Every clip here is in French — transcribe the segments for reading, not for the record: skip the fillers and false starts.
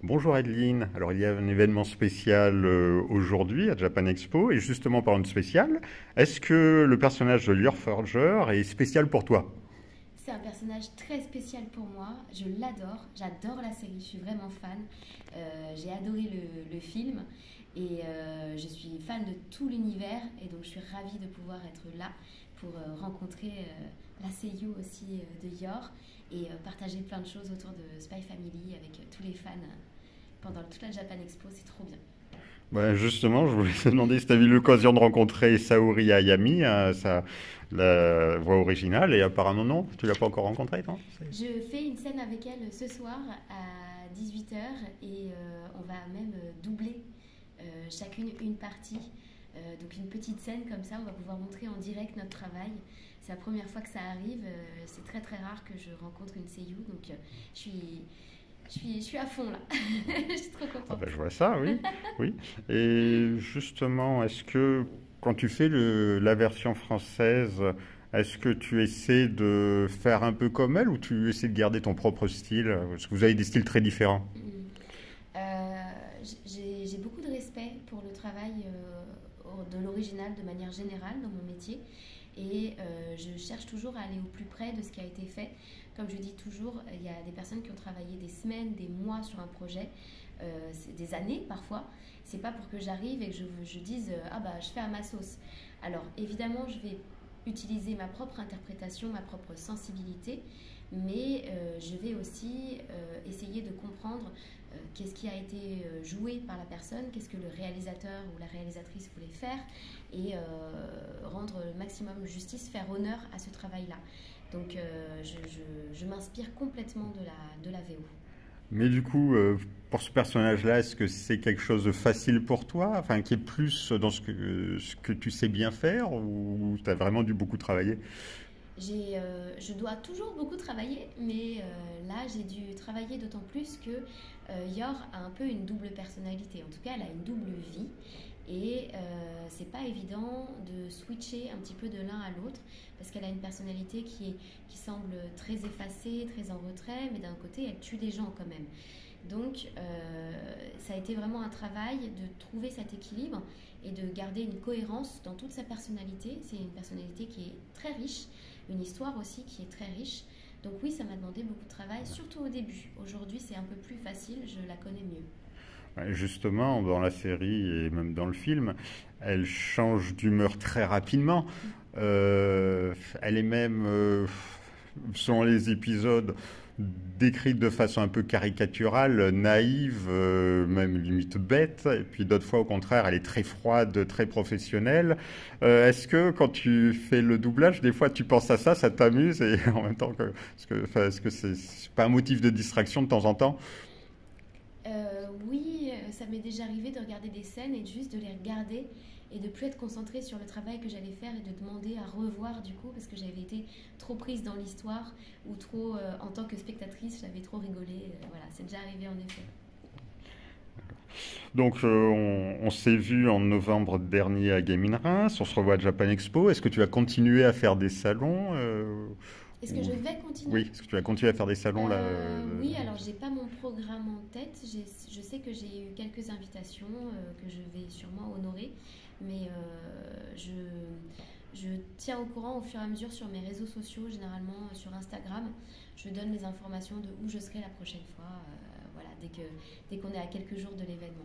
Bonjour Adeline, alors il y a un événement spécial aujourd'hui à Japan Expo et justement parlant de spécial, est-ce que le personnage de Lior Forger est spécial pour toi? C'est un personnage très spécial pour moi, je l'adore, j'adore la série, je suis vraiment fan. J'ai adoré le film et je suis fan de tout l'univers et donc je suis ravie de pouvoir être là pour rencontrer la seiyuu aussi de Yor et partager plein de choses autour de Spy Family avec tous les fans pendant toute la Japan Expo, c'est trop bien. Justement, je voulais te demander si tu as eu l'occasion de rencontrer Saori Hayami, hein, la voix originale, et apparemment non, tu l'as pas encore rencontrée, non? Je fais une scène avec elle ce soir à 18 h et on va même doubler chacune une partie. Donc une petite scène comme ça, on va pouvoir montrer en direct notre travail. C'est la première fois que ça arrive, c'est très très rare que je rencontre une seiyuu, donc je suis, je suis à fond là. Je suis trop Ah contente. ben, je vois ça, oui, oui. Et justement, est-ce que quand tu fais la version française, est-ce que tu essaies de faire un peu comme elle ou tu essaies de garder ton propre style? Parce que vous avez des styles très différents. Mm. Euh, j'ai beaucoup de respect pour le travail de l'original de manière générale dans mon métier et je cherche toujours à aller au plus près de ce qui a été fait. Comme je dis toujours, il y a des personnes qui ont travaillé des semaines, des mois sur un projet, des années parfois. C'est pas pour que j'arrive et que je dise ah bah je fais à ma sauce. Alors évidemment, je vais utiliser ma propre interprétation, ma propre sensibilité, mais je vais aussi essayer de comprendre qu'est-ce qui a été joué par la personne, qu'est-ce que le réalisateur ou la réalisatrice voulait faire et rendre le maximum justice, faire honneur à ce travail-là. Donc je m'inspire complètement de la VO. Mais du coup, pour ce personnage-là, est-ce que c'est quelque chose de facile pour toi? Enfin, qui est plus dans ce que tu sais bien faire ou tu as vraiment dû beaucoup travailler? Je dois toujours beaucoup travailler, mais là j'ai dû travailler d'autant plus que Yor a un peu une double personnalité. En tout cas, elle a une double vie et c'est pas évident de switcher un petit peu de l'un à l'autre parce qu'elle a une personnalité qui semble très effacée, très en retrait, mais d'un côté elle tue des gens quand même. Donc ça a été vraiment un travail de trouver cet équilibre et de garder une cohérence dans toute sa personnalité. C'est une personnalité qui est très riche, une histoire aussi qui est très riche. Donc oui, ça m'a demandé beaucoup de travail, surtout au début. Aujourd'hui, c'est un peu plus facile, je la connais mieux. Ouais, justement, dans la série et même dans le film, elle change d'humeur très rapidement. Elle est même, selon les épisodes, décrite de façon un peu caricaturale, naïve, même limite bête. Et puis d'autres fois, au contraire, elle est très froide, très professionnelle. Est-ce que quand tu fais le doublage, des fois, tu penses à ça, ça t'amuse et en même temps est-ce que c'est pas un motif de distraction de temps en temps? Oui, ça m'est déjà arrivé de regarder des scènes et juste de les regarder et de plus être concentrée sur le travail que j'allais faire et de demander à revoir du coup parce que j'avais été trop prise dans l'histoire ou trop en tant que spectatrice j'avais trop rigolé. Voilà, c'est déjà arrivé en effet. Donc, on s'est vu en novembre dernier à Gaming Reims, on se revoit à Japan Expo. Est-ce que tu vas continuer à faire des salons Est-ce que ou- je vais continuer? Oui, est-ce que tu vas continuer à faire des salons là Oui, alors j'ai pas mon programme en tête. Je sais que j'ai eu quelques invitations que je vais sûrement honorer, mais je tiens au courant au fur et à mesure sur mes réseaux sociaux, généralement sur Instagram. Je donne les informations de où je serai la prochaine fois, voilà, dès qu'on est à quelques jours de l'événement.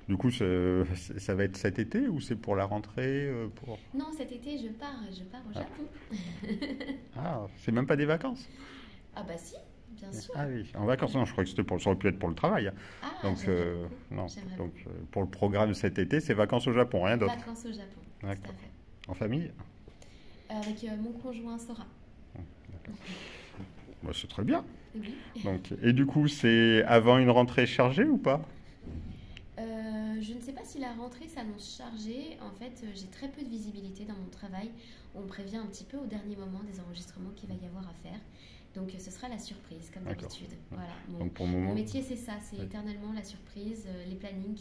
Du coup, ça va être cet été ou c'est pour la rentrée Non, cet été je pars au Ah, Japon. ah, c'est même pas des vacances. Ah bah si, bien sûr. Ah oui, en vacances, non, je crois que ça aurait pu être pour le travail. Ah, Donc, j'aimerais beaucoup, non. j'aimerais Donc, beaucoup. pour le programme cet été, c'est vacances au Japon, rien d'autre. Vacances au Japon, tout à D'accord. fait. En famille? Avec mon conjoint Sora. Bah, c'est très bien. Oui. Donc, et du coup, c'est avant une rentrée chargée ou pas? Je ne sais pas si la rentrée s'annonce chargée. En fait, j'ai très peu de visibilité dans mon travail. On me prévient un petit peu au dernier moment des enregistrements qu'il va y avoir à faire. Donc, ce sera la surprise, comme D'accord. d'habitude. Voilà. Donc, pour le Mon moment. métier, c'est ça. C'est Ouais. éternellement la surprise, les plannings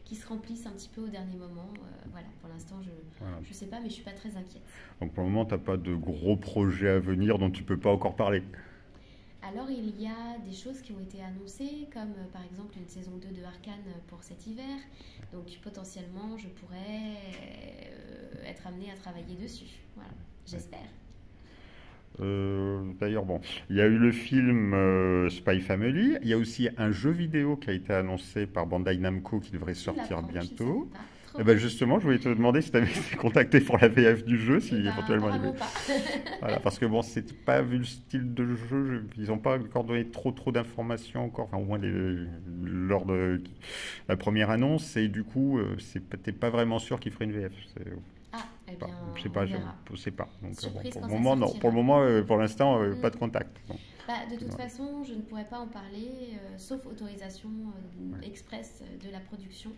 qui se remplissent un petit peu au dernier moment. Voilà. Pour l'instant, Voilà. je sais pas, mais je suis pas très inquiète. Donc pour le moment, tu n'as pas de gros projets à venir dont tu peux pas encore parler. Alors il y a des choses qui ont été annoncées, comme par exemple une saison 2 de Arcane pour cet hiver. Donc potentiellement, je pourrais être amenée à travailler dessus. Voilà, j'espère. D'ailleurs, bon, il y a eu le film Spy Family. Il y a aussi un jeu vidéo qui a été annoncé par Bandai Namco qui devrait sortir bientôt. Et ben justement, je voulais te demander si tu avais été contacté pour la VF du jeu, si éventuellement il y avait... pas. Voilà, parce que bon, c'est pas vu le style de jeu, ils n'ont pas encore donné trop d'informations encore, enfin au moins lors de la première annonce, et du coup, t'es pas vraiment sûr qu'ils feraient une VF. Ah, eh bien, je sais pas, on verra. je sais pas. Donc Surprise pour quand le ça moment, non. sortira. Pour le moment, pour l'instant, pas de contact. Donc, Bah, de toute façon, je ne pourrais pas en parler, sauf autorisation express de la production.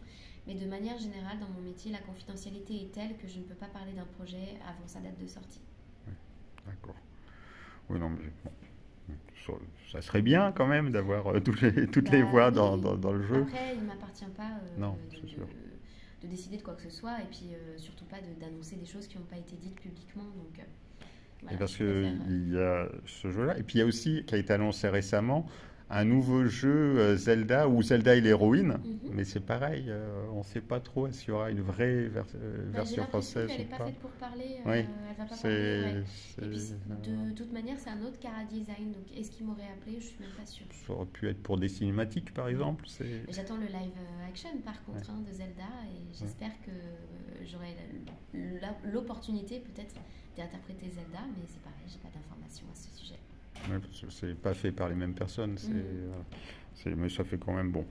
Mais de manière générale, dans mon métier, la confidentialité est telle que je ne peux pas parler d'un projet avant sa date de sortie. ouais, d'accord. Oui, non, mais bon, ça serait bien quand même d'avoir toutes les voix Oui. dans le jeu. Après, il ne m'appartient pas Non, c'est sûr. de décider de quoi que ce soit et puis surtout pas d'annoncer des choses qui n'ont pas été dites publiquement. Donc, voilà, Et parce qu'il y a ce jeu-là. Et puis il y a aussi, qui a été annoncé récemment, un nouveau jeu Zelda, où Zelda est l'héroïne. Mais c'est pareil, on ne sait pas trop s'il y aura une vraie version française elle n'est ou pas pas. faite pour parler. Oui. Elle va pas parler. Ouais. Et puis, de toute manière, c'est un autre Cara Design. Donc, est-ce qu'il m'aurait appelé? Je suis même pas sûre. Ça aurait pu être pour des cinématiques, par exemple. J'attends le live action, par contre, de Zelda. Et j'espère que j'aurai l'opportunité, peut-être, d'interpréter Zelda. Mais c'est pareil, j'ai pas d'informations à ce sujet. Ouais, parce que c'est pas fait par les mêmes personnes. Mais ça fait quand même bon.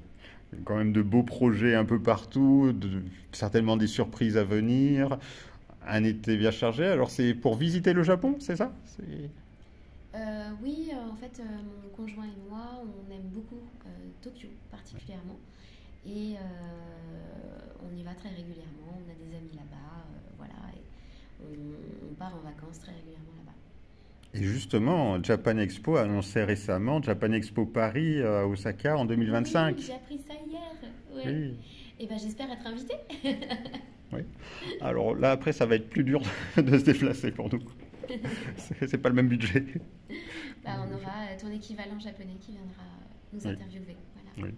Il y a quand même de beaux projets un peu partout, certainement des surprises à venir. Un été bien chargé. Alors c'est pour visiter le Japon, c'est ça? Oui, en fait, mon conjoint et moi, on aime beaucoup Tokyo particulièrement. Et on y va très régulièrement. On a des amis là-bas, voilà. Et on part en vacances très régulièrement là-bas. Et justement, Japan Expo a annoncé récemment Japan Expo Paris à Osaka en 2025. Oui, j'ai appris ça hier. Ouais. Oui. Et ben j'espère être invitée. Oui. Alors là, après, ça va être plus dur de se déplacer pour nous. C'est pas le même budget. Bah, on aura ton équivalent japonais qui viendra nous interviewer. Voilà.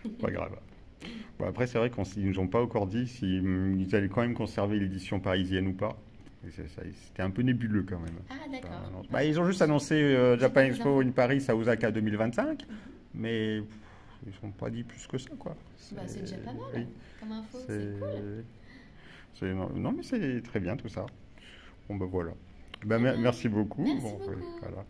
Oui. Pas grave. Bon, après, c'est vrai qu'ils nous ont pas encore dit s'ils allaient quand même conserver l'édition parisienne ou pas. C'était un peu nébuleux quand même. Ah, d'accord. Bah, ils ont juste annoncé Japan Expo in Paris à Osaka 2025, mais ils n'ont pas dit plus que ça, quoi. C'est déjà pas mal, oui. Comme info, c'est cool. Non, mais c'est très bien tout ça. Bon, ben voilà. Ben, merci beaucoup. Merci beaucoup. Voilà.